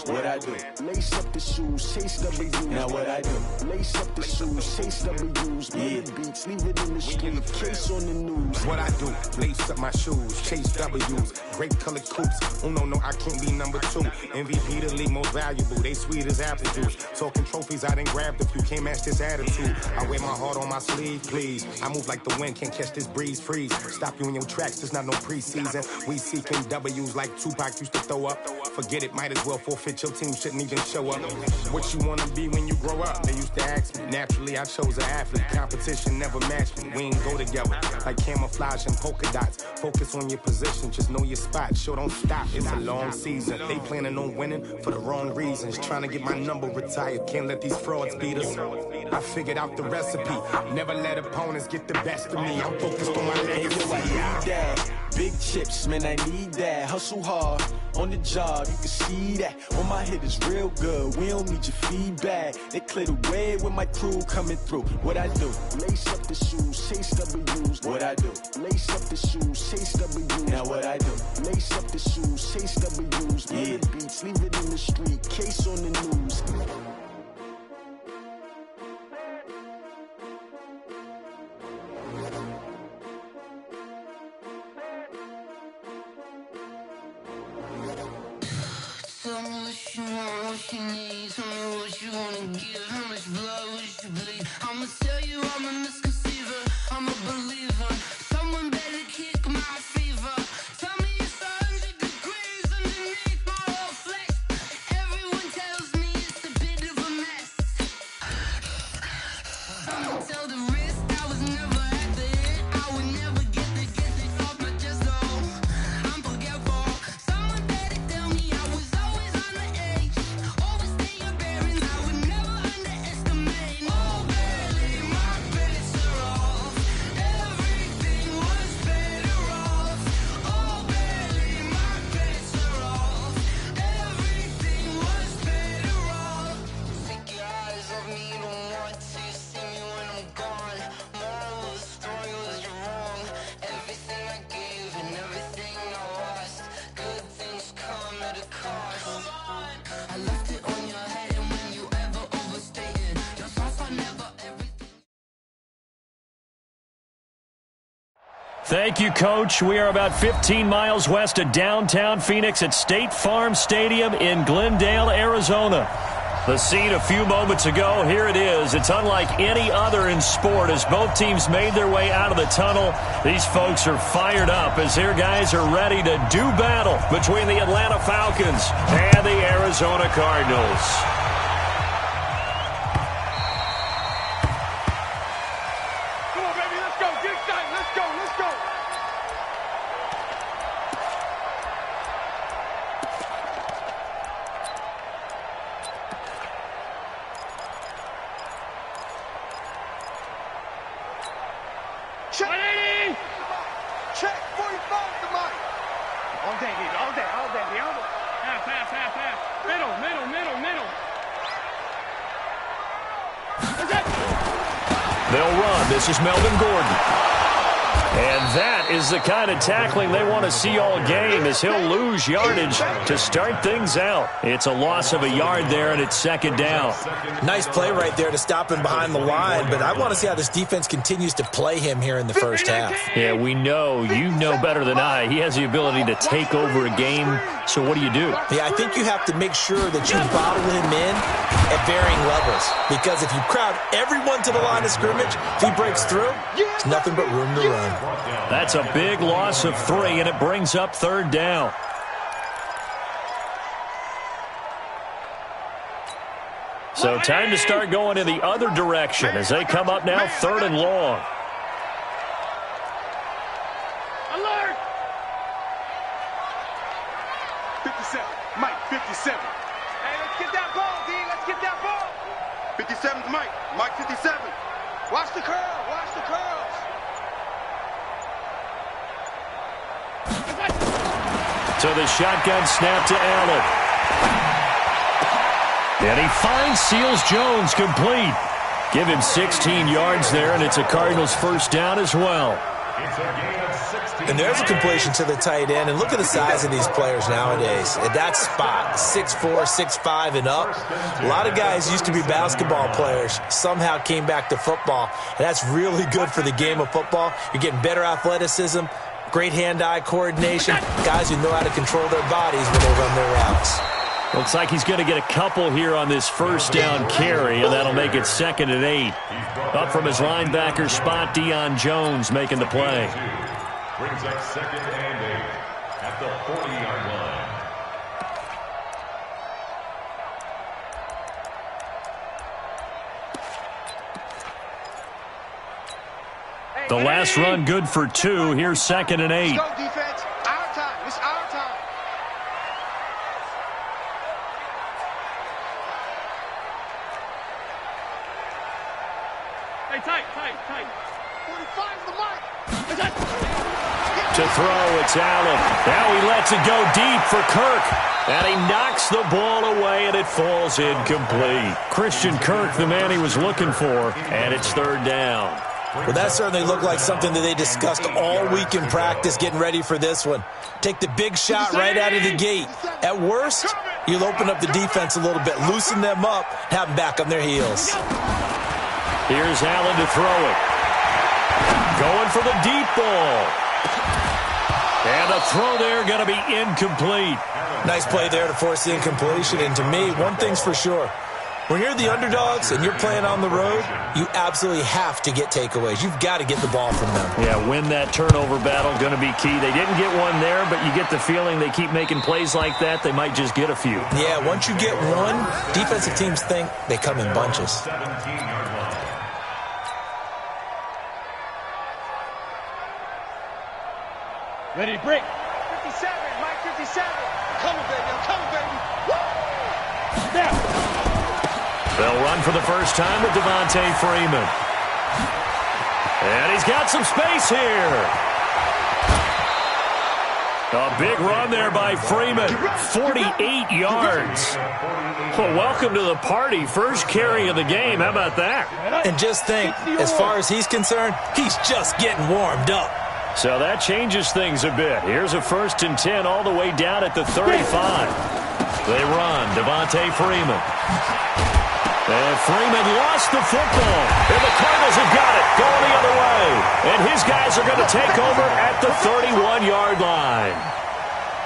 What I do? Lace up the shoes, chase W's. Now what I do? Lace up the shoes, chase W's. Yeah. Beats, leave it in the street, case on the news. What I do? Lace up my shoes, chase W's. Great colored coops. Oh no, I can't be number 2. MVP the league most valuable. They sweet as apple juice. Talking trophies, I didn't grab the few. Can't match this attitude. I wear my heart on my sleeve, please. I move like the wind, can't catch this breeze. Freeze. Stop you in your tracks. There's not no preseason. We seeking W's like Tupac used to throw up. Forget it, might as well forfeit. Your team shouldn't even show up. What you wanna be when you grow up? They used to ask me. Naturally, I chose an athlete. Competition never matched me. We ain't go together like camouflage and polka dots. Focus on your position, just know your spot. Sure, don't stop. It's a long season. They planning on winning for the wrong reasons. Trying to get my number retired. Can't let these frauds beat us. I figured out the recipe. Never let opponents get the best of me. I'm focused on my legacy. I need that. Big chips, man, I need that. Hustle hard on the job, you can see that. On my hit is real good, we don't need your feedback. They clear the way with my crew coming through. What I do? Lace up the shoes, chase W's. What I do? Lace up the shoes, chase W's. Now what I do? Lace up the shoes, chase W's. Yeah. Beats, leave it in the street, case on the news. Tell me what you want, what you need. Tell me what you wanna give. How much blood would you bleed? I'ma tell you I'm a misconceiver, I'm a believer. Someone better kick my fever. Tell me it's 100 degrees underneath my whole flesh. Everyone tells me it's a bit of a mess. Someone tell the risk I was never at the hit. I would never get it off my chest, though. I'm forgetful. Someone better tell me I was always on the edge. Overstay your bearings, I would never underestimate. Oh, barely, my bets are off. Everything was better off. Oh, barely, my bets are off. Everything was better off. Take your eyes off me, you don't want to see me when I'm gone. Moral of the story was you're wrong. Everything I gave and everything I lost. Good things come at a cost. I left it on your head, and when you ever overstated, your thoughts are never everything. Thank you, Coach. We are about 15 miles west of downtown Phoenix at State Farm Stadium in Glendale, Arizona. The scene a few moments ago, here it is. It's unlike any other in sport as both teams made their way out of the tunnel. These folks are fired up as their guys are ready to do battle between the Atlanta Falcons and the Arizona Cardinals. Come on, baby, let's go. Get excited. Let's go. Let's go. Check. 180. Check. 45 to Mike. All day, baby. All day. All day. All day. Half. Middle. They'll run. This is Melvin Gordon. And that is the kind of tackling they want to see all game as he'll lose yardage to start things out. It's a loss of a yard there, and it's second down. Nice play right there to stop him behind the line, but I want to see how this defense continues to play him here in the first half. Yeah, we know. You know better than I. He has the ability to take over a game, so what do you do? Yeah, I think you have to make sure that you bottle him in at varying levels, because if you crowd everyone to the line of scrimmage, if he breaks through, there's nothing but room to run. That's a big loss of 3, and it brings up third down. So time to start going in the other direction as they come up now third and long. Alert! 57. Mike, 57. Hey, let's get that ball, D. Let's get that ball. 57's Mike. Mike, 57. Watch the curl. Watch the curls. So the shotgun snap to Allen. And he finds Seals Jones complete. Give him 16 yards there, and it's a Cardinals first down as well. It's a gain of 16. And there's a completion to the tight end. And look at the size of these players nowadays. At that spot, 6'4", 6'5", and up. A lot of guys used to be basketball players, somehow came back to football. And that's really good for the game of football. You're getting better athleticism, great hand-eye coordination, guys who know how to control their bodies when they run their routes. Looks like he's going to get a couple here on this first down carry, and that'll make it 2nd and 8. Up from his linebacker spot, Deion Jones making the play. Brings up 2nd and 8 at the 40-yard line. The last run good for 2. Here's 2nd and 8. Let's go, defense. Our time. It's our time. Hey, tight. 45 the mic. To throw, it's Allen. Now he lets it go deep for Kirk. And he knocks the ball away, and it falls incomplete. Christian Kirk, the man he was looking for, and it's 3rd down. Well, that certainly looked like something that they discussed all week in practice, getting ready for this one. Take the big shot right out of the gate. At worst, you'll open up the defense a little bit, loosen them up, have them back on their heels. Here's Allen to throw it. Going for the deep ball. And the throw there going to be incomplete. Nice play there to force the incompletion. And to me, one thing's for sure. When you're the underdogs and you're playing on the road, you absolutely have to get takeaways. You've got to get the ball from them. Yeah, win that turnover battle, going to be key. They didn't get one there, but you get the feeling they keep making plays like that, they might just get a few. Yeah, once you get one, defensive teams think they come in bunches. 17-yard line. Ready to break. 57, Mike 57. Coming, baby. I'm coming, baby. Woo! Snap. They'll run for the first time with Devontae Freeman. And he's got some space here. A big run there by Freeman. 48 yards. Well, welcome to the party. First carry of the game. How about that? And just think, as far as he's concerned, he's just getting warmed up. So that changes things a bit. Here's a 1st and 10 all the way down at the 35. They run. Devontae Freeman. And Freeman lost the football. And the Cardinals have got it. Going the other way. And his guys are going to take over at the 31-yard line.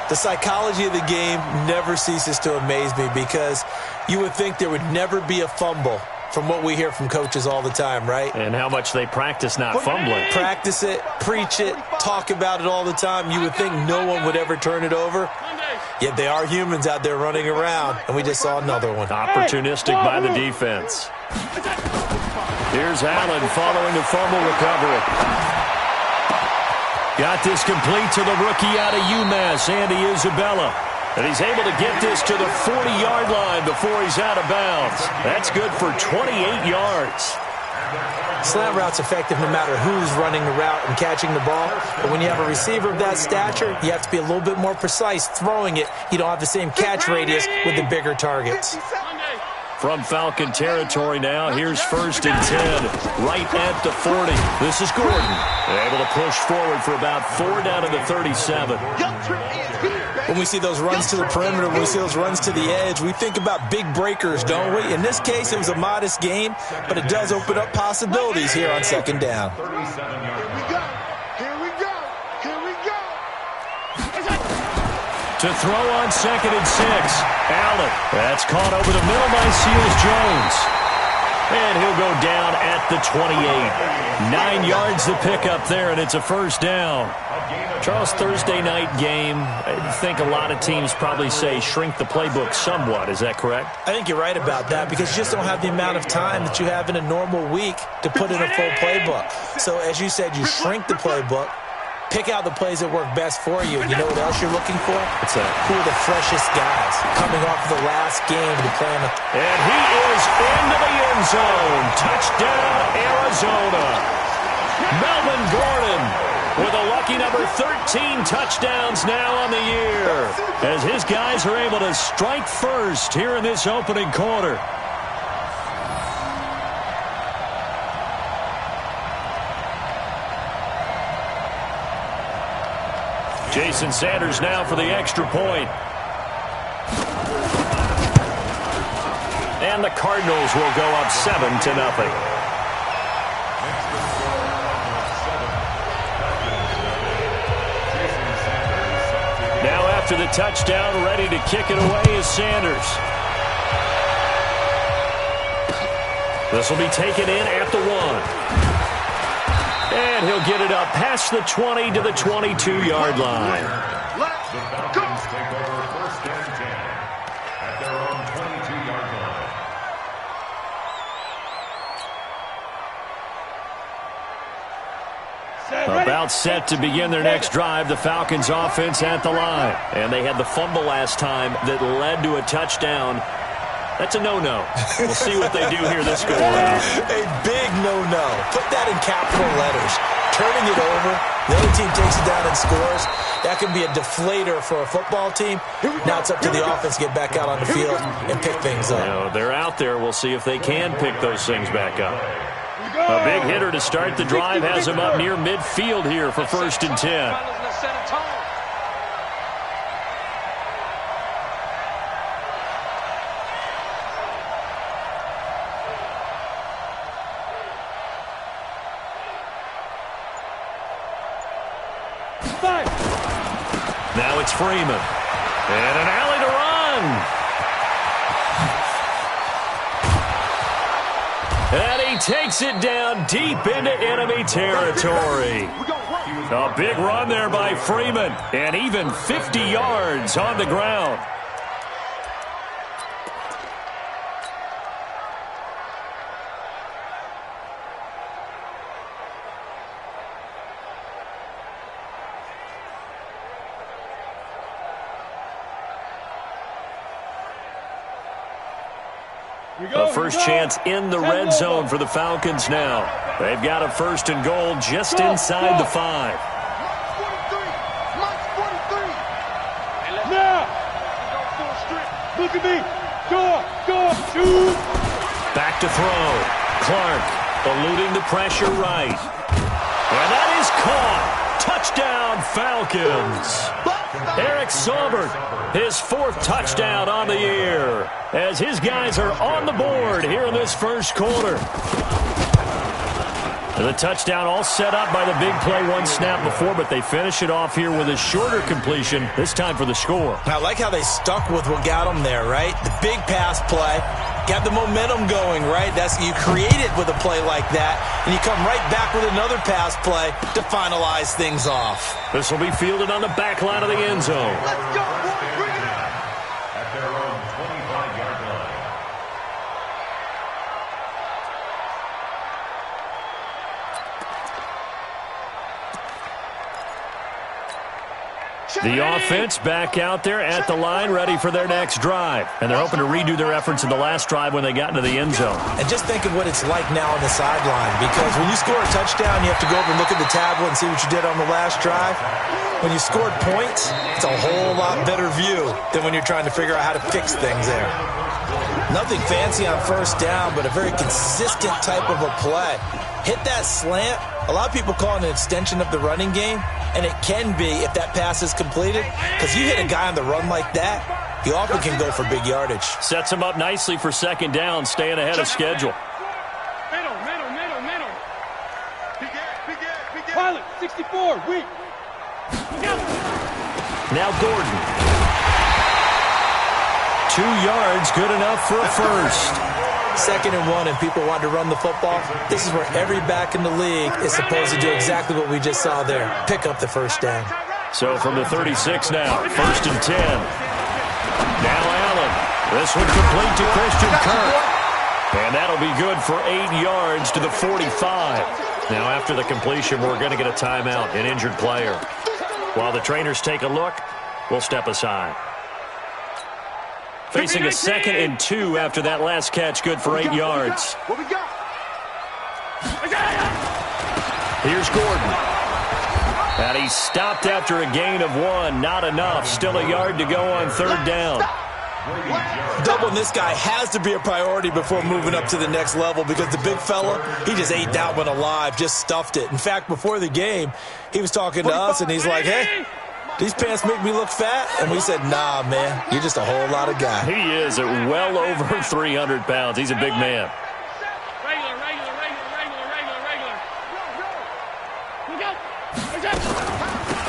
The psychology of the game never ceases to amaze me because you would think there would never be a fumble from what we hear from coaches all the time, right? And how much they practice not fumbling. Practice it, preach it, talk about it all the time. You would think no one would ever turn it over. Yet they are humans out there running around, and we just saw another one. Opportunistic by the defense. Here's Allen following the fumble recovery. Got this complete to the rookie out of UMass, Andy Isabella. And he's able to get this to the 40-yard line before he's out of bounds. That's good for 28 yards. Slant route's effective no matter who's running the route and catching the ball. But when you have a receiver of that stature, you have to be a little bit more precise throwing it. You don't have the same catch radius with the bigger targets. From Falcon territory now, here's 1st and 10, right at the 40. This is Gordon, able to push forward for about 4 down to the 37. When we see those runs to the perimeter, when we see those runs to the edge, we think about big breakers, don't we? In this case, it was a modest game, but it does open up possibilities here on 2nd down. Here we go. Here we go. Here we go. To throw on 2nd and 6, Allen. That's caught over the middle by Seals Jones. And he'll go down at the 28. 9 yards to pick up there, and it's a 1st down. Charles, Thursday night game, I think a lot of teams probably say shrink the playbook somewhat. Is that correct? I think you're right about that because you just don't have the amount of time that you have in a normal week to put in a full playbook. So as you said, you shrink the playbook, pick out the plays that work best for you. And you know what else you're looking for? What's that? Who are the freshest guys coming off the last game to play in the... And he is into the end zone. Touchdown, Arizona. Melvin Gordon with a lucky number 13 touchdowns now on the year as his guys are able to strike first here in this opening quarter. Jason Sanders now for the extra point. And the Cardinals will go up 7-0. Now after the touchdown, ready to kick it away is Sanders. This will be taken in at the 1. And he'll get it up past the 20 to the 22-yard line. The Falcons take over 1st and 10 at their own 22-yard line. About set to begin their next drive, the Falcons offense at the line. And they had the fumble last time that led to a touchdown. That's a no-no. We'll see what they do here this go around. A big no-no. Put that in capital letters. Turning it over, the other team takes it down and scores. That can be a deflator for a football team. Now it's up to the offense to get back out on the field and pick things up. You know, they're out there. We'll see if they can pick those things back up. A big hitter to start the drive has him up near midfield here for 1st and 10. Now it's Freeman. And an alley to run. And he takes it down deep into enemy territory. A big run there by Freeman. And even 50 yards on the ground. A first chance in the red zone for the Falcons now. They've got a 1st and goal just inside the 5. Now! Look at me! Go! Shoot! Back to throw. Clark eluding the pressure right. And that is caught. Touchdown, Falcons. Eric Saubert, his 4th touchdown on the year, as his guys are on the board here in this first quarter. And the touchdown all set up by the big play one snap before, but they finish it off here with a shorter completion, this time for the score. I like how they stuck with what got them there, right? The big pass play, got the momentum going, right? That's you create it with a play like that, and you come right back with another pass play to finalize things off. This will be fielded on the back line of the end zone. Let's go, boy. Bring it out. At their own 25-yard line. The offense back out there at the line, ready for their next drive. And they're hoping to redo their efforts in the last drive when they got into the end zone. And just think of what it's like now on the sideline, because when you score a touchdown, you have to go over and look at the tablet and see what you did on the last drive. When you scored points, it's a whole lot better view than when you're trying to figure out how to fix things there. Nothing fancy on 1st down, but a very consistent type of a play. Hit that slant. A lot of people call it an extension of the running game, and it can be if that pass is completed, because you hit a guy on the run like that, he often can go for big yardage. Sets him up nicely for 2nd down, staying ahead of schedule. Middle. Pilot, 64, weak. Now Gordon. 2 yards, good enough for a first. 2nd and 1, and people want to run the football. This is where every back in the league is supposed to do exactly what we just saw there. Pick up the 1st down. So from the 36 now, 1st and 10. Now Allen. This one complete to Christian Kirk. And that'll be good for 8 yards to the 45. Now after the completion, we're going to get a timeout, an injured player. While the trainers take a look, we'll step aside. Facing a 2nd and 2 after that last catch, good for 8 yards. What we got? Here's Gordon. And he's stopped after a gain of 1. Not enough. Still a yard to go on 3rd down. Doubling this guy has to be a priority before moving up to the next level, because the big fella, he just ate that one alive, just stuffed it. In fact, before the game, he was talking to us, and he's like, hey, these pants make me look fat? And we said, nah, man, you're just a whole lot of guy. He is at well over 300 pounds. He's a big man.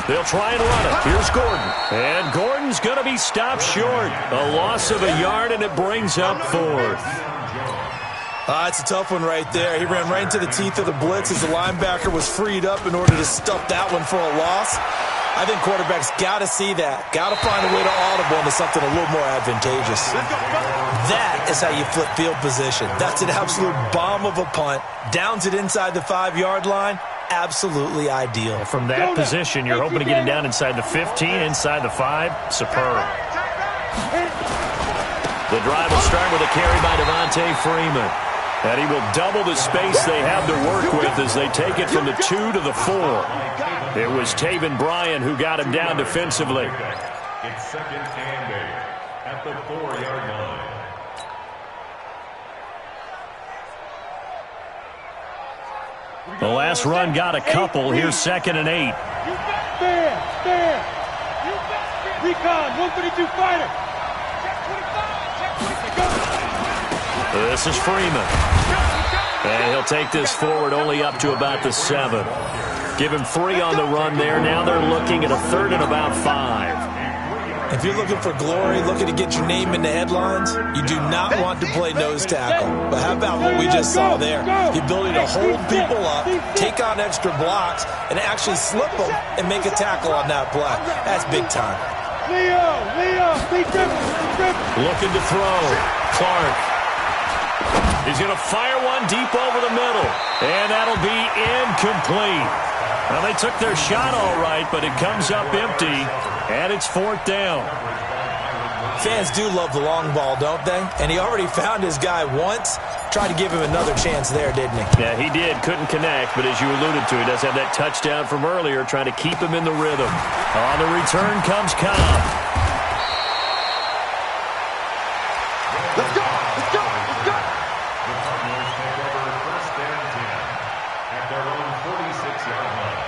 They'll try and run it. Here's Gordon. And Gordon's going to be stopped short. A loss of a yard, and it brings up 4th. It's a tough one right there. He ran right into the teeth of the blitz as the linebacker was freed up in order to stuff that one for a loss. I think quarterbacks got to see that. Got to find a way to audible into something a little more advantageous. That is how you flip field position. That's an absolute bomb of a punt. Downs it inside the 5-yard line. Absolutely ideal. From that position, you're hoping to get it down inside the 15, inside the 5. Superb. The drive will start with a carry by Devontae Freeman. And he will double the space they have to work with as they take it from the 2 to the 4. It was Taven Bryan who got him down defensively. It's 2nd and 8 at the 4-yard line. The last run got a couple. Here's 2nd and 8. Stand. Recon, 132 fighter. This is Freeman. And he'll take this forward only up to about the 7. Give him 3 on the run there. Now they're looking at a 3rd and about 5. If you're looking for glory, looking to get your name in the headlines, you do not want to play nose tackle. But how about what we just saw there? The ability to hold people up, take on extra blocks, and actually slip them and make a tackle on that play. That's big time. Leo, be dribble. Looking to throw. Clark. He's going to fire one deep over the middle. And that'll be incomplete. Well, they took their shot all right, but it comes up empty. And it's 4th down. Fans do love the long ball, don't they? And he already found his guy once. Tried to give him another chance there, didn't he? Yeah, he did. Couldn't connect, but as you alluded to, he does have that touchdown from earlier, trying to keep him in the rhythm. On the return comes Cobb. Let's go. The Cardinals take over 1st and 10 at their own 46-yard line.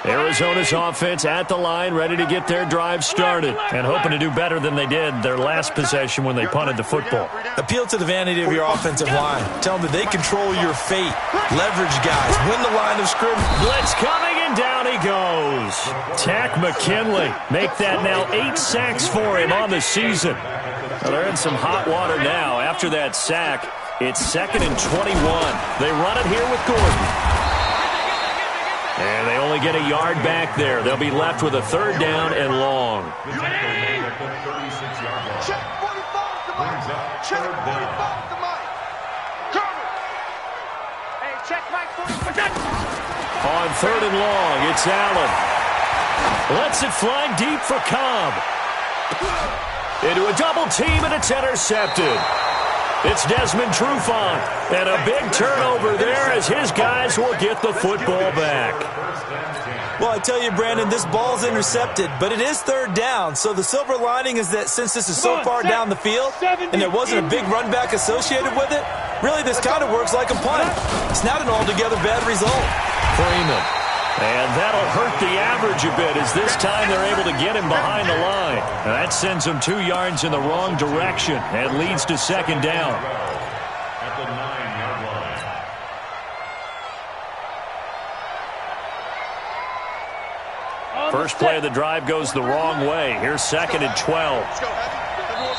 Arizona's offense at the line, ready to get their drive started, and hoping to do better than they did their last possession when they punted the football. Appeal to the vanity of your offensive line. Tell them that they control your fate. Leverage guys. Win the line of scrimmage. Blitz coming, and down he goes. Tack McKinley. Make that now 8 sacks for him on the season. Well, they're in some hot water now. After that sack, it's 2nd and 21. They run it here with Gordon. And they only get a yard back there. They'll be left with a 3rd down and long. The tackle made at the 36-yard line. Check 45 to Mike. Brings up Check 3rd 45 down. to Mike. Cover. Hey, check Mike 45. On 3rd and long, it's Allen. Lets it fly deep for Cobb. Into a double team, and it's intercepted. It's Desmond Trufant, and a big turnover there as his guys will get the football back. Well, I tell you, Brandon, this ball's intercepted, but it is 3rd down. So the silver lining is that since this is so far down the field and there wasn't a big run back associated with it, really this kind of works like a punt. It's not an altogether bad result. Freeman. And that'll hurt the average a bit as this time they're able to get him behind the line. And that sends him 2 yards in the wrong direction and leads to 2nd down. At the 9-yard line. First play of the drive goes the wrong way. Here's 2nd and 12.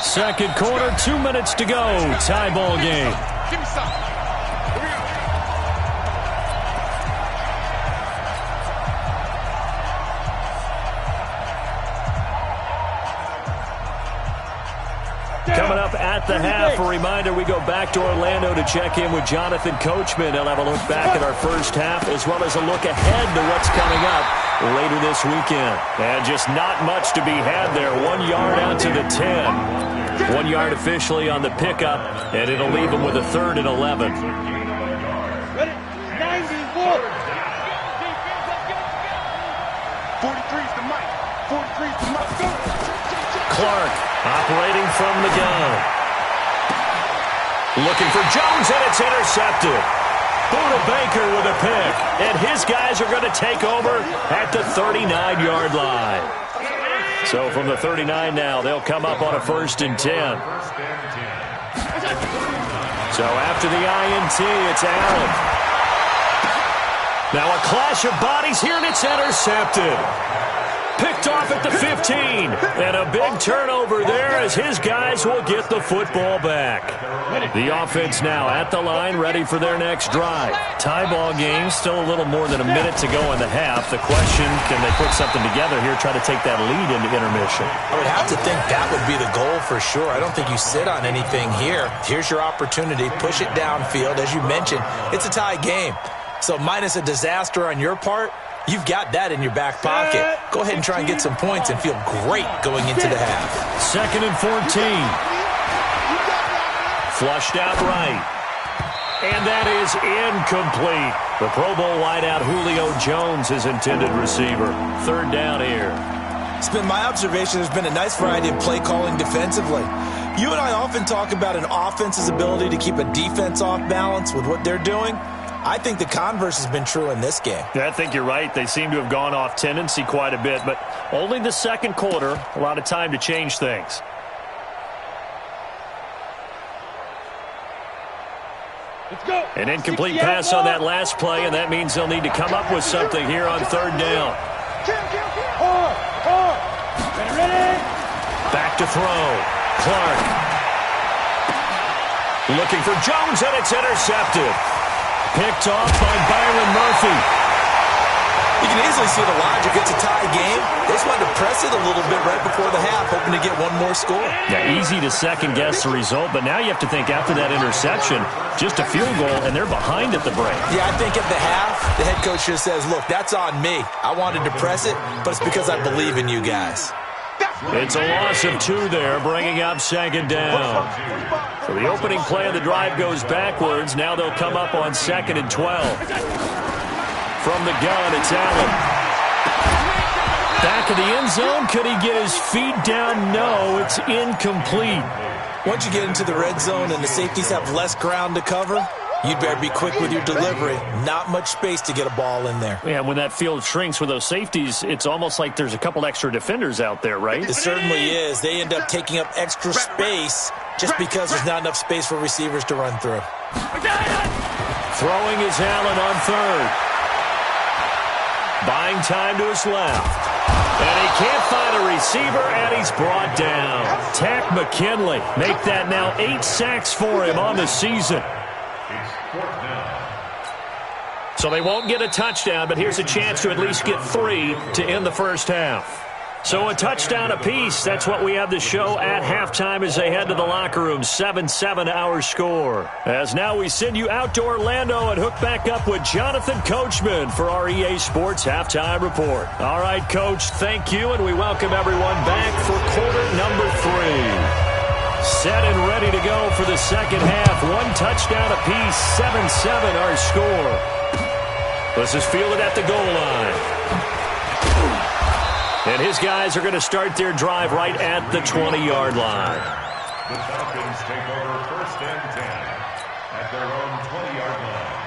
Second quarter, 2 minutes to go. Tie ball game. Give me some. Coming up at the half, a reminder, we go back to Orlando to check in with Jonathan Coachman. He'll have a look back at our first half as well as a look ahead to what's coming up later this weekend. And just not much to be had there. 1 yard out to the 10. 1 yard officially on the pickup, and it'll leave him with a 3rd and 11. Ready? 91. 43's the Mike. 43's the Mike. Go. Clark operating from the gun. Looking for Jones, and it's intercepted. Buda Baker with a pick. And his guys are going to take over at the 39-yard line. So from the 39 now, they'll come up on a 1st and 10. So after the INT, it's Allen. Now a clash of bodies here, and it's intercepted. Picked off at the 15. And a big turnover there as his guys will get the football back. The offense now at the line, ready for their next drive. Tie ball game, still a little more than a minute to go in the half. The question, can they put something together here, try to take that lead into intermission? I would have to think that would be the goal for sure. I don't think you sit on anything here. Here's your opportunity. Push it downfield. As you mentioned, it's a tie game. So minus a disaster on your part, you've got that in your back pocket. Go ahead and try and get some points and feel great going into the half. 2nd and 14. Flushed out right. And that is incomplete. The Pro Bowl wideout Julio Jones, his intended receiver. 3rd down here. It's been my observation there's been a nice variety of play calling defensively. You and I often talk about an offense's ability to keep a defense off balance with what they're doing. I think the converse has been true in this game. Yeah, I think you're right. They seem to have gone off tendency quite a bit, but only the 2nd quarter, a lot of time to change things. Let's go. An incomplete pass on that last play, and that means they'll need to come up with something here on 3rd down. Ready? Back to throw. Clark. Looking for Jones, and it's intercepted. Picked off by Byron Murphy. You can easily see the logic. It's a tie game. They just wanted to press it a little bit right before the half, hoping to get one more score. Yeah, easy to second-guess the result, but now you have to think after that interception, just a field goal, and they're behind at the break. Yeah, I think at the half, the head coach just says, look, that's on me. I wanted to press it, but it's because I believe in you guys. It's a loss of 2 there, bringing up 2nd down. So the opening play of the drive goes backwards. Now they'll come up on 2nd and 12. From the gun, it's Allen. Back of the end zone. Could he get his feet down? No, it's incomplete. Once you get into the red zone and the safeties have less ground to cover, you'd better be quick with your delivery. Not much space to get a ball in there. Yeah, when that field shrinks with those safeties, it's almost like there's a couple extra defenders out there, right? It certainly is. They end up taking up extra space just because there's not enough space for receivers to run through. Throwing is Allen on 3rd. Buying time to his left. And he can't find a receiver, and he's brought down. Tack McKinley make that now 8 sacks for him on the season. So they won't get a touchdown, but here's a chance to at least get 3 to end the first half. So a touchdown apiece. That's what we have to show at halftime as they head to the locker room. 7-7 our score. As now we send you out to Orlando and hook back up with Jonathan Coachman for our EA Sports Halftime Report. All right, Coach, thank you, and we welcome everyone back for quarter number 3. Set and ready to go for the second half. 1 touchdown apiece, 7-7 our score. This is fielded at the goal line. And his guys are going to start their drive right at the 20-yard line. The Falcons take over 1st and 10 at their own 20-yard line.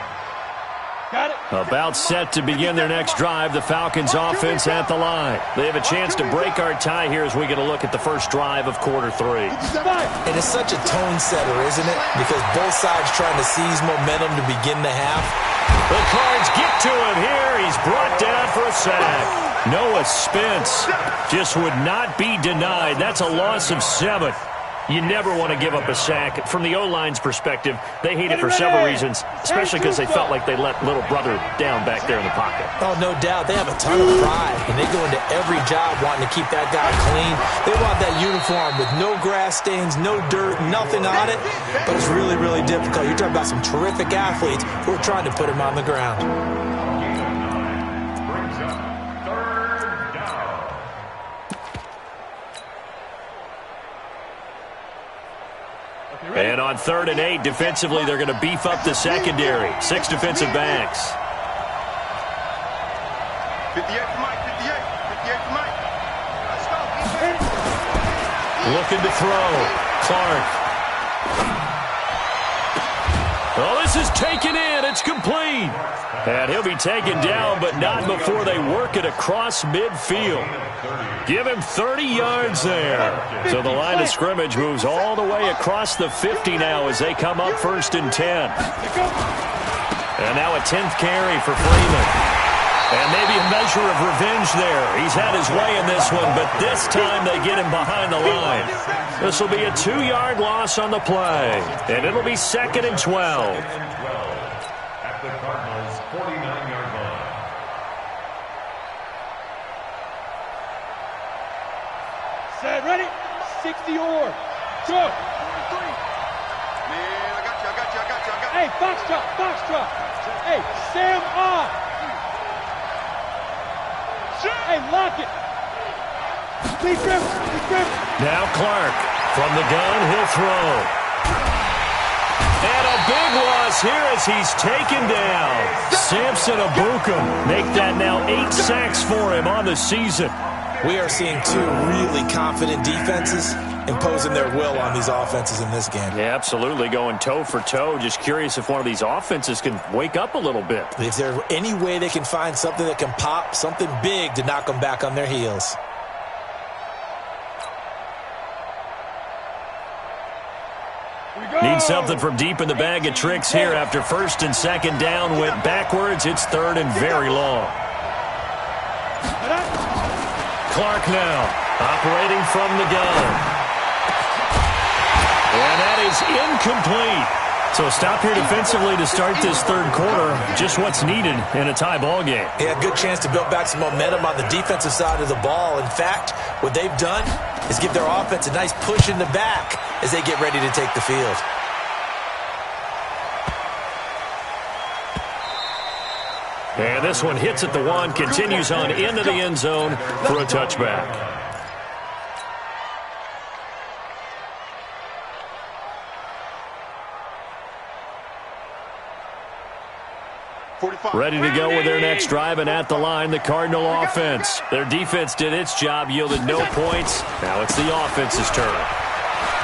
Got it. About set to begin their next drive, the Falcons offense at the line. They have a chance to break our tie here as we get a look at the first drive of quarter 3. It is such a tone setter, isn't it? Because both sides trying to seize momentum to begin the half. The Cards get to him here. He's brought down for a sack. Noah Spence just would not be denied. That's a loss of 7. You never want to give up a sack. From the O-line's perspective, they hate it for several reasons, especially because they felt like they let little brother down back there in the pocket. Oh, no doubt. They have a ton of pride, and they go into every job wanting to keep that guy clean. They want that uniform with no grass stains, no dirt, nothing on it, but it's really, really difficult. You're talking about some terrific athletes who are trying to put him on the ground. And on 3rd and 8, defensively, they're going to beef up the secondary. 6 defensive backs. 58 for Mike, 58 for Mike. Let's go. Looking to throw. Clark. Oh, this is taken in. It's complete. And he'll be taken down, but not before they work it across midfield. Give him 30 yards there. So the line of scrimmage moves all the way across the 50 now as they come up 1st and 10. And now a 10th carry for Freeman. And maybe a measure of revenge there. He's had his way in this one, but this time they get him behind the line. This will be a 2-yard loss on the play. And it'll be 2nd and 12. At the Cardinals' 49-yard line. Set, ready? 60 or. Go. Man, I got you. Hey, box drop. Hey, Sam off. Hey, lock it. Lead grip. Now Clark from the gun, he'll throw. And a big loss here as he's taken down. Samson Abukum make that now 8 sacks for him on the season. We are seeing two really confident defenses imposing their will on these offenses in this game. Yeah, absolutely, going toe for toe. Just curious if one of these offenses can wake up a little bit. If there's any way they can find something that can pop, something big to knock them back on their heels. Need something from deep in the bag of tricks here after 1st and 2nd down went backwards. It's 3rd and very long. Clark now operating from the gun. And that is incomplete. So stop here defensively to start this 3rd quarter. Just what's needed in a tie ball game. Yeah, good chance to build back some momentum on the defensive side of the ball. In fact, what they've done is give their offense a nice push in the back as they get ready to take the field. And this one hits at the 1, continues on into the end zone for a touchback. Ready to go with their next drive, and at the line, the Cardinal offense. Their defense did its job, yielded no points. Now it's the offense's turn.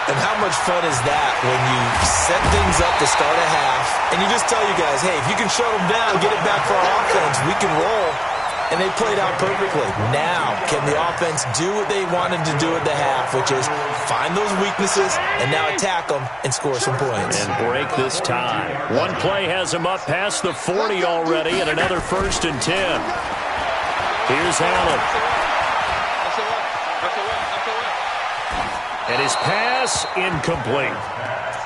And how much fun is that when you set things up to start a half, and you just tell you guys, hey, if you can shut them down, get it back for our offense, we can roll. And they played out perfectly. Now, can the offense do what they wanted to do at the half, which is find those weaknesses and now attack them and score some points. And break this tie. One play has him up past the 40 already, and another 1st and 10. Here's Allen. And his pass incomplete.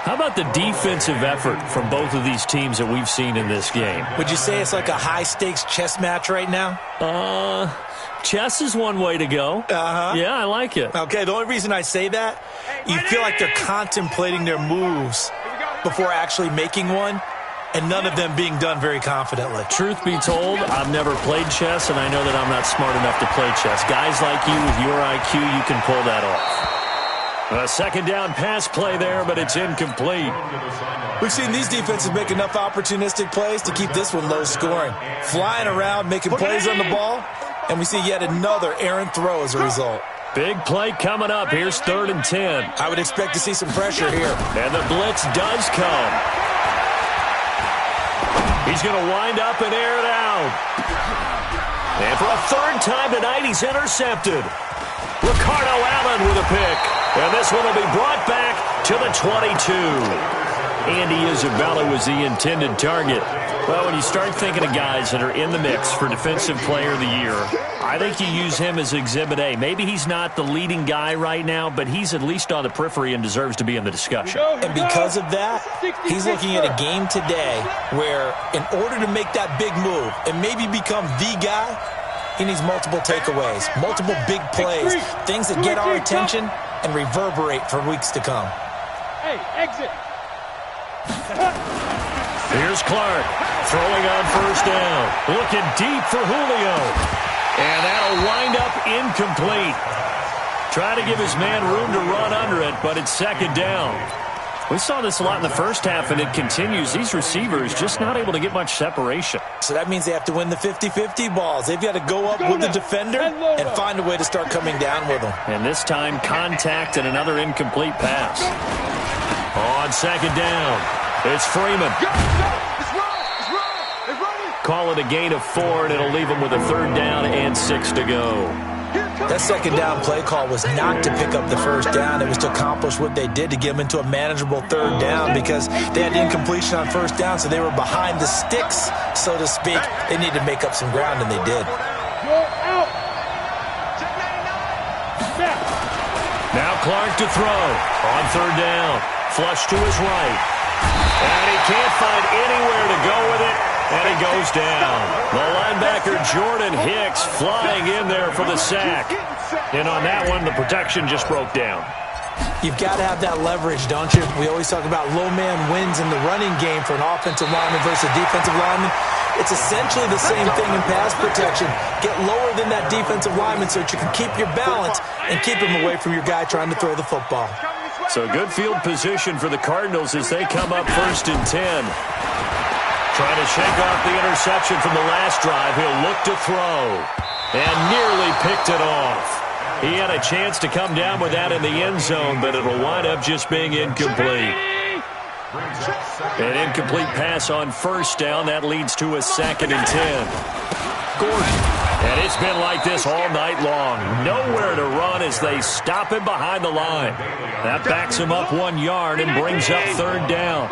How about the defensive effort from both of these teams that we've seen in this game? Would you say it's like a high-stakes chess match right now? Chess is one way to go. Yeah, I like it. Okay, the only reason I say that, you feel like they're contemplating their moves before actually making one, and none of them being done very confidently. Truth be told, I've never played chess, and I know that I'm not smart enough to play chess. Guys like you with your IQ, you can pull that off. A 2nd down pass play there, but it's incomplete. We've seen these defenses make enough opportunistic plays to keep this one low scoring. Flying around, making plays on the ball, and we see yet another errant throw as a result. Big play coming up. Here's 3rd and 10. I would expect to see some pressure here. And the blitz does come. He's going to wind up and air it out. And for a 3rd time tonight, he's intercepted. Ricardo Allen with a pick. And this one will be brought back to the 22. Andy Isabella was the intended target. Well, when you start thinking of guys that are in the mix for Defensive Player of the Year, I think you use him as Exhibit A. Maybe he's not the leading guy right now, but he's at least on the periphery and deserves to be in the discussion. And because of that, he's looking at a game today where in order to make that big move and maybe become the guy, he needs multiple takeaways, multiple big plays, things that get our attention and reverberate for weeks to come. Hey, exit. Here's Clark throwing on 1st down. Looking deep for Julio. And that'll wind up incomplete. Trying to give his man room to run under it, but it's 2nd down. We saw this a lot in the first half, and it continues. These receivers just not able to get much separation. So that means they have to win the 50-50 balls. They've got to go up with the defender and find a way to start coming down with them. And this time, contact and another incomplete pass. On 2nd down, It's Freeman. Call it a gain of 4, and it'll leave them with a 3rd down and 6 to go. That 2nd down play call was not to pick up the 1st down. It was to accomplish what they did, to get them into a manageable 3rd down, because they had incompletion on 1st down, so they were behind the sticks, so to speak. They needed to make up some ground, and they did. Now Clark to throw on 3rd down. Flush to his right. And he can't find anywhere to go with it, and he goes down. The linebacker Jordan Hicks flying in there for the sack. And on that one, the protection just broke down. You've got to have that leverage, don't you? We always talk about low man wins in the running game for an offensive lineman versus defensive lineman. It's essentially the same thing in pass protection. Get lower than that defensive lineman so that you can keep your balance and keep him away from your guy trying to throw the football. So good field position for the Cardinals as they come up 1st and 10. Trying to shake off the interception from the last drive. He'll look to throw and nearly picked it off. He had a chance to come down with that in the end zone, but it'll wind up just being incomplete. An incomplete pass on 1st down. That leads to a 2nd and 10. Gordon. And it's been like this all night long. Nowhere to run as they stop him behind the line. That backs him up 1 yard and brings up 3rd down.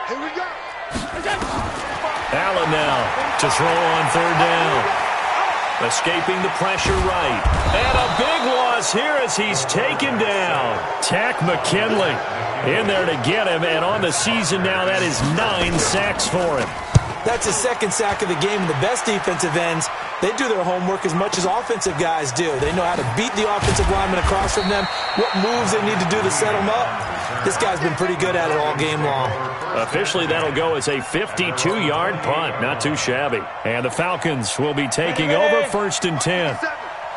Here we go. Allen now to throw on 3rd down. Escaping the pressure right. And a big loss here as he's taken down. Tack McKinley in there to get him. And on the season now, that is 9 sacks for him. That's his 2nd sack of the game. And the best defensive ends, they do their homework as much as offensive guys do. They know how to beat the offensive lineman across from them, what moves they need to do to set them up. This guy's been pretty good at it all game long. Officially, that'll go as a 52-yard punt. Not too shabby. And the Falcons will be taking over 1st and 10.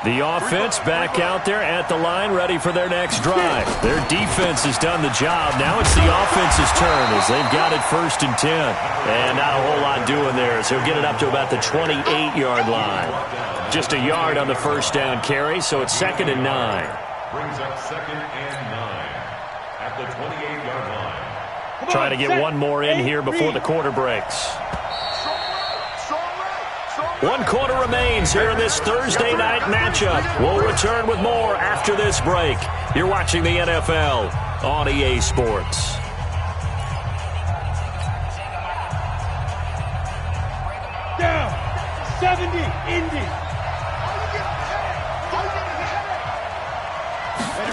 The offense back out there at the line, ready for their next drive. Their defense has done the job. Now it's the offense's turn as they've got it 1st and 10. And not a whole lot doing there as he'll get it up to about the 28-yard line. Just a yard on the 1st down carry, so it's 2nd and 9. Brings up 2nd and 9 at the 28-yard line. Trying to get one more in here before the quarter breaks. 1 quarter remains here in this Thursday night matchup. We'll return with more after this break. You're watching the NFL on EA Sports. Down. 70, Indy.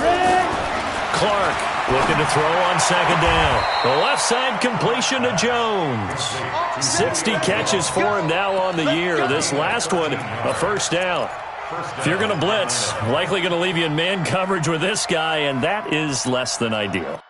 Ready? Clark looking to throw on 2nd down. The left side completion to Jones. 60 catches for him now on the year. This last one, a 1st down. If you're going to blitz, likely going to leave you in man coverage with this guy, and that is less than ideal.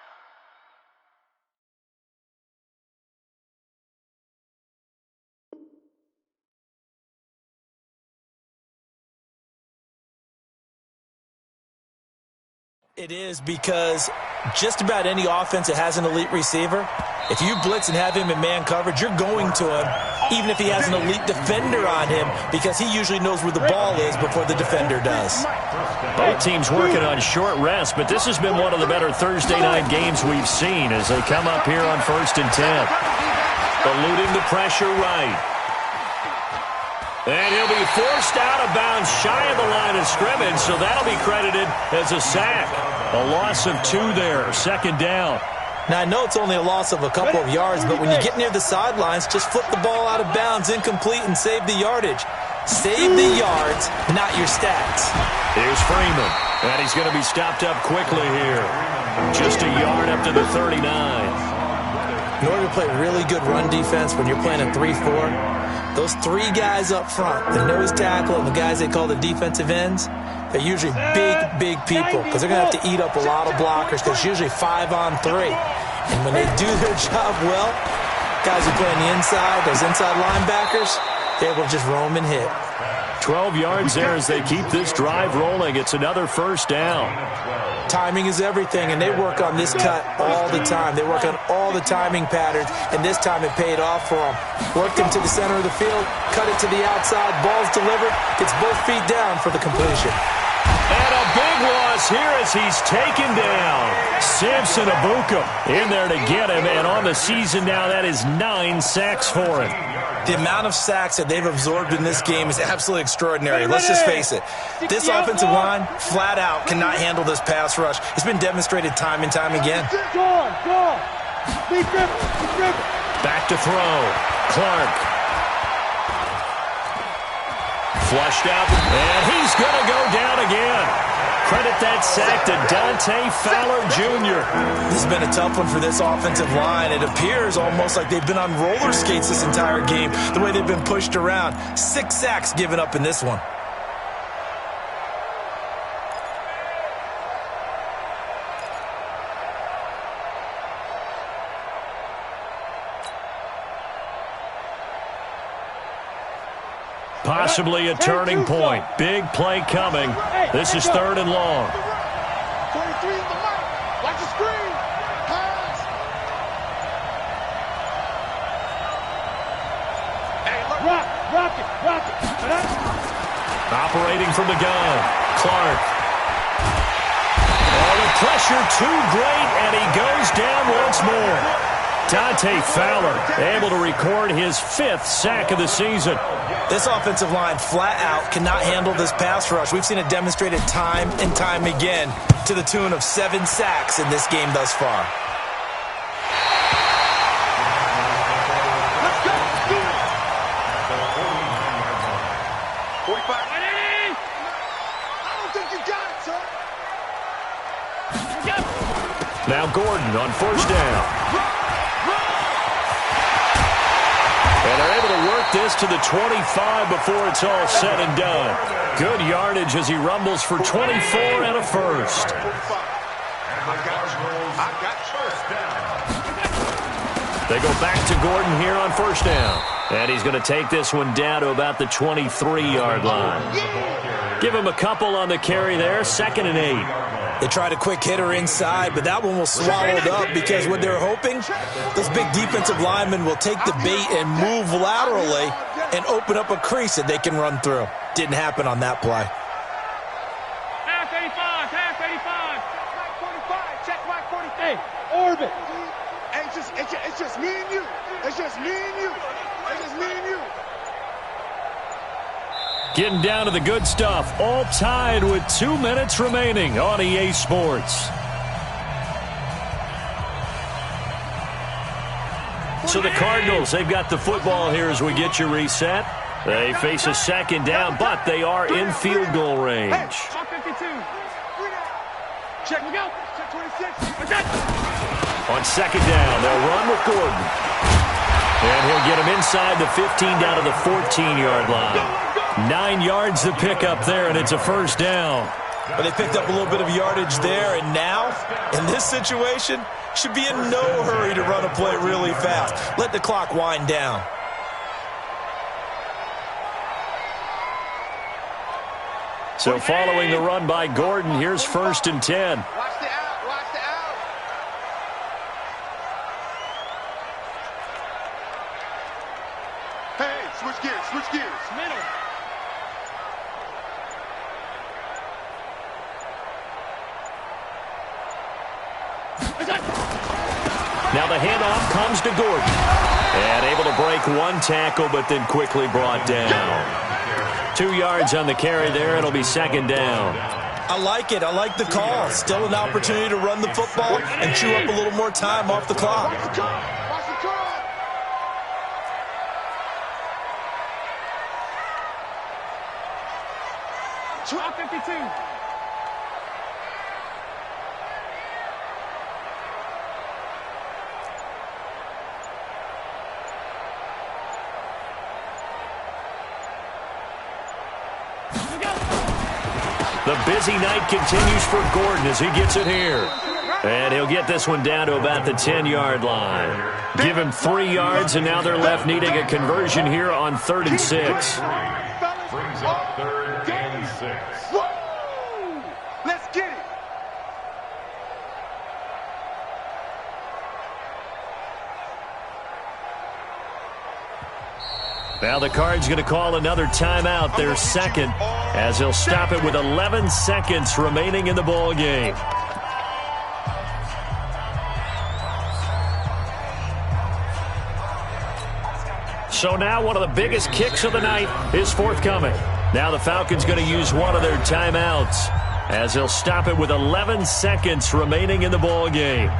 It is because just about any offense that has an elite receiver, if you blitz and have him in man coverage, you're going to him, even if he has an elite defender on him, because he usually knows where the ball is before the defender does. Both teams working on short rest, but this has been one of the better Thursday night games we've seen as they come up here on 1st and 10. Eluding the pressure right. And he'll be forced out of bounds shy of the line of scrimmage, so that'll be credited as a sack. A loss of 2 there, 2nd down. Now, I know it's only a loss of a couple of yards, but when you get near the sidelines, just flip the ball out of bounds, incomplete, and save the yardage. Save the yards, not your stats. Here's Freeman, and he's going to be stopped up quickly here. Just a yard up to the 39. In order to play really good run defense when you're playing a 3-4, those 3 guys up front, the nose tackle and the guys they call the defensive ends, they're usually big people because they're going to have to eat up a lot of blockers because it's usually 5 on 3. And when they do their job well, guys who play on the inside, those inside linebackers, they're able to just roam and hit. 12 yards there as they keep this drive rolling. It's another 1st down. Timing is everything, and they work on this cut all the time. They work on all the timing patterns, and this time it paid off for them. Worked him to the center of the field, cut it to the outside, ball's delivered, gets both feet down for the completion. And a big loss here as he's taken down. Samson Abuka in there to get him, and on the season now, that is 9 sacks for him. The amount of sacks that they've absorbed in this game is absolutely extraordinary. Let's just face it. This offensive line, flat out, cannot handle this pass rush. It's been demonstrated time and time again. Back to throw. Clark. Flushed out, and he's going to go down again. Credit that sack to Dante Fowler Jr. This has been a tough one for this offensive line. It appears almost like they've been on roller skates this entire game, the way they've been pushed around. 6 sacks given up in this one. Possibly a turning point. Big play coming. This is 3rd and long. 23 in the mic. Watch the screen. Pass. Hey, look. Rock it. Operating from the gun. Clark. Oh, the pressure too great, and he goes down once more. Dante Fowler able to record his 5th sack of the season. This offensive line flat out cannot handle this pass rush. We've seen it demonstrated time and time again to the tune of 7 sacks in this game thus far. Let's go. Do it. 45. I don't think you got it, son. Now Gordon on 1st down. And they're able to work this to the 25 before it's all said and done. Good yardage as he rumbles for 24 and a first. They go back to Gordon here on 1st down. And he's going to take this one down to about the 23-yard line. Give him a couple on the carry there. 2nd and 8. They tried a quick hitter inside, but that one was swallowed up because what they're hoping, those big defensive linemen will take the bait and move laterally and open up a crease that they can run through. Didn't happen on that play. Half 85. Mike 45. Check Mike 45. Hey, orbit. Hey, it's just me and you. It's just me and you. It's just me and you. Getting down to the good stuff. All tied with 2 minutes remaining on EA Sports. So the Cardinals, they've got the football here as we get you reset. They face a 2nd down, but they are in field goal range. Top 52. Check, we go. Check 26. On 2nd down, they'll run with Gordon. And he'll get him inside the 15 down to the 14-yard line. 9 yards to pick up there, and it's a 1st down. But they picked up a little bit of yardage there, and now, in this situation, should be in no hurry to run a play really fast. Let the clock wind down. So following the run by Gordon, here's 1st and 10. Watch the out. Watch the out. Hey, switch gears. Switch gears. Middle. Now the handoff comes to Gordon. And able to break 1 tackle, but then quickly brought down. 2 yards on the carry there. It'll be 2nd down. I like it. I like the call. Still an opportunity to run the football and chew up a little more time off the clock. Watch the curve. Watch the curve. Top 52. The busy night continues for Gordon as he gets it here. And he'll get this one down to about the 10-yard line. Give him 3 yards, and now they're left needing a conversion here on 3rd and 6. Brings up 3rd and 6. Woo! Let's get it. Now the Cards going to call another timeout, their second, as he'll stop it with 11 seconds remaining in the ball game. So now one of the biggest kicks of the night is forthcoming. Now the Falcons going to use one of their timeouts, as he'll stop it with 11 seconds remaining in the ball game.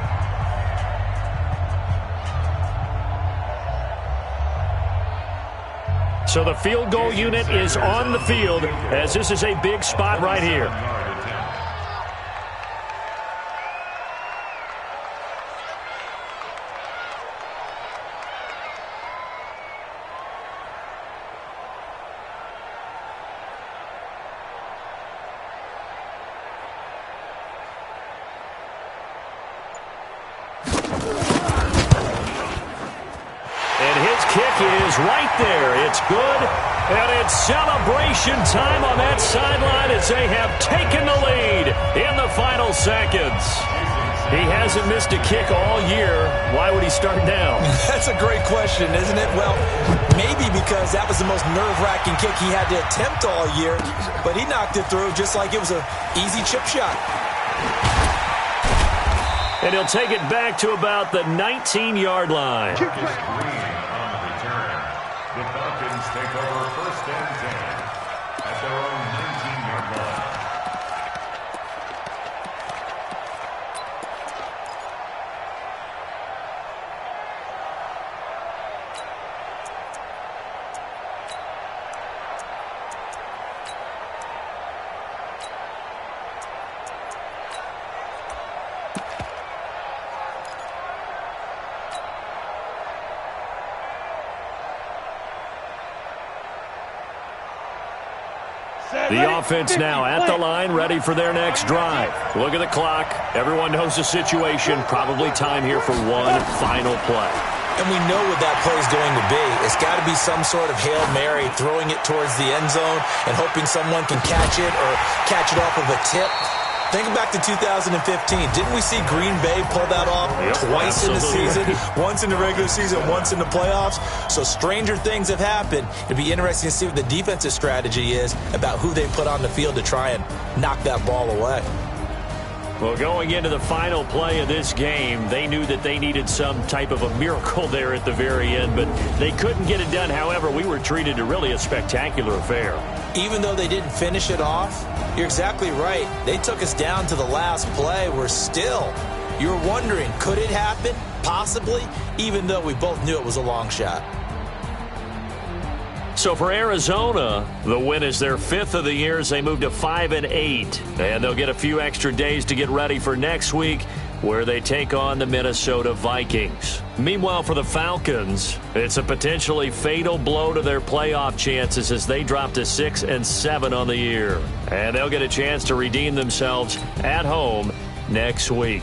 So the field goal unit is on the field, as this is a big spot right here. Right there. It's good. And it's celebration time on that sideline as they have taken the lead in the final seconds. He hasn't missed a kick all year. Why would he start now? That's a great question, isn't it? Well, maybe because that was the most nerve-wracking kick he had to attempt all year, but he knocked it through just like it was an easy chip shot. And he'll take it back to about the 19-yard line. The Falcons take over 1st and 10 at their own 19-yard line. The offense now at the line, ready for their next drive. Look at the clock. Everyone knows the situation. Probably time here for one final play. And we know what that play is going to be. It's got to be some sort of Hail Mary, throwing it towards the end zone and hoping someone can catch it or catch it off of a tip. Think back to 2015. Didn't we see Green Bay pull that off twice in the season? Once in the regular season, once in the playoffs. So stranger things have happened. It'd be interesting to see what the defensive strategy is about who they put on the field to try and knock that ball away. Well, going into the final play of this game, they knew that they needed some type of a miracle there at the very end, but they couldn't get it done. However, we were treated to really a spectacular affair. Even though they didn't finish it off, you're exactly right. They took us down to the last play. You're wondering, could it happen? Possibly, even though we both knew it was a long shot. So for Arizona, the win is their 5th of the year as they move to 5-8. And they'll get a few extra days to get ready for next week, where they take on the Minnesota Vikings. Meanwhile, for the Falcons, it's a potentially fatal blow to their playoff chances as they drop to 6-7 on the year. And they'll get a chance to redeem themselves at home next week.